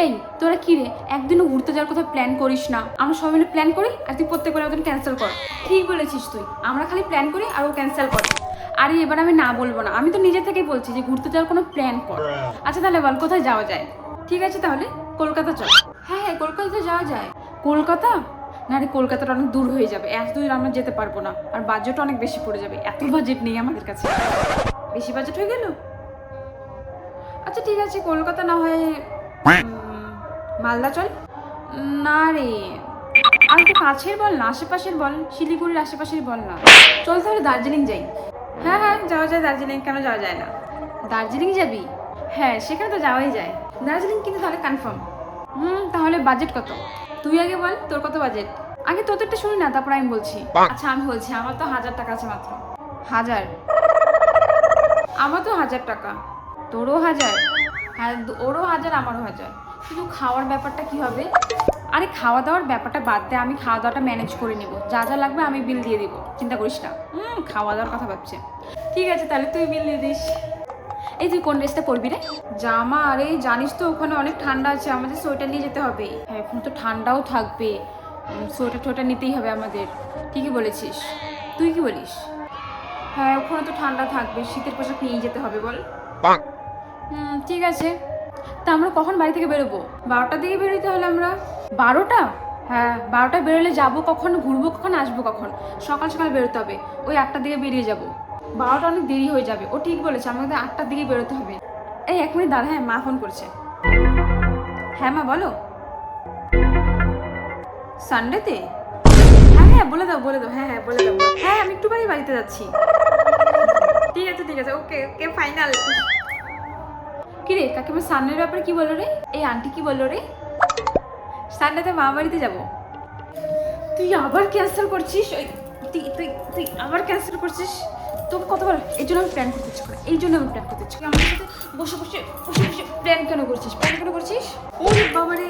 এই তোরা কি রে, একদিনও ঘুরতে যাওয়ার কথা প্ল্যান করিস না? আমরা সবাই মিলে প্ল্যান করি আর তুই প্রত্যেকবার আমাদের ক্যান্সেল কর। ঠিক বলেছিস তুই, আমরা খালি প্ল্যান করি আর ও ক্যান্সেল করে। আরে এবার আমি না বলবো না, আমি তো নিজে থেকেই বলছি যে ঘুরতে যাওয়ার কোনো প্ল্যান কর। আচ্ছা তাহলে বল কোথায় যাওয়া যায়? ঠিক আছে তাহলে কলকাতা চল। হ্যাঁ হ্যাঁ কলকাতাতে যাওয়া যায়। কলকাতা? না রে, কলকাতাটা অনেক দূর হয়ে যাবে, এত দূর আমরা যেতে পারবো না, আর বাজেটও অনেক বেশি পড়ে যাবে, এত বাজেট নেই আমাদের কাছে। বেশি বাজেট হয়ে গেল? আচ্ছা ঠিক আছে, কলকাতা না হয় মালদা চল। না রে, আর একটু কাছের বল না, আশেপাশের বল, শিলিগুড়ির আশেপাশের বল না। চল তাহলে দার্জিলিং যাই। হ্যাঁ হ্যাঁ যাওয়া যায় দার্জিলিং, কেন যাওয়া যায় না? দার্জিলিং যাবি? হ্যাঁ সেখানে তো যাওয়াই যায়। দার্জিলিং কিন্তু তাহলে কনফার্ম। তাহলে বাজেট কত? তুই আগে বল তোর কত বাজেট। আগে তোদেরটা শুনি না, তারপর আমি বলছি। আচ্ছা আমি বলছি, আমার তো 1000 টাকা আছে মাত্র। 1000? আমার তো 1000 টাকা। তোরও 1000? হ্যাঁ ওরও 1000 আমারও 1000। শুধু খাওয়ার ব্যাপারটা কি হবে? আরে খাওয়া দাওয়ার ব্যাপারটা বাদ দে, আমি খাওয়া দাওয়াটা ম্যানেজ করে নেব, যা যা লাগবে আমি বিল দিয়ে দিব, চিন্তা করিস না। খাওয়া দাওয়ার কথা ভাবছে। ঠিক আছে তাহলে তুই বিল দিয়ে দিস। এই তুই কোন ড্রেসটা পরবি রে? জামা? আরে জানিস তো ওখানে অনেক ঠান্ডা আছে, আমাদের সোয়েটার নিয়ে যেতে হবে। হ্যাঁ এখন তো ঠান্ডাও থাকবে, সোয়েটার টোয়েটার নিতেই হবে আমাদের। ঠিকই বলেছিস, তুই কি বলিস? হ্যাঁ ওখানে তো ঠান্ডা থাকবে, শীতের পোশাক নিয়ে যেতে হবে বল। ঠিক আছে। তা আমরা কখন বাড়ি থেকে বেরোবো? 12টার দিকে বেরোতে হলে আমরা। 12টা? হ্যাঁ 12টায় বেরোলে যাবো কখন, ঘুরবো কখন, আসবো কখন? সকাল সকাল বেরোতে হবে, ওই 8টার দিকে বেরিয়ে যাবো। 12টা অনেক দেরি হয়ে যাবে। ও ঠিক বলেছে, আমাদের 8টার দিকে বেরোতে হবে। এই 1 মিনিট দাঁড়া, হ্যাঁ মা ফোন করছে। হ্যাঁ মা বলো। সানডেতে? হ্যাঁ হ্যাঁ বলে দাও বলে দাও, হ্যাঁ হ্যাঁ বলে দাও। হ্যাঁ আমি একটু বাড়িতে যাচ্ছি। ঠিক আছে ওকে ওকে ফাইনাল। কি রে কাকিমা, সানডের ব্যাপারে কি বললো রে? এই আন্টি কি বললো রে? সানডেতে মা বাড়িতে যাবো। তুই আবার ক্যান্সেল করছিস? তুই তুই তুই আবার ক্যান্সেল করছিস? তোকে কতবার এই জন্য আমি প্ল্যান করতে ইচ্ছে করে, এই জন্য আমি প্ল্যান করতে ইচ্ছে করে। আমার সাথে বসে বসে প্ল্যান কেন করছিস? ওরে বাবা রে,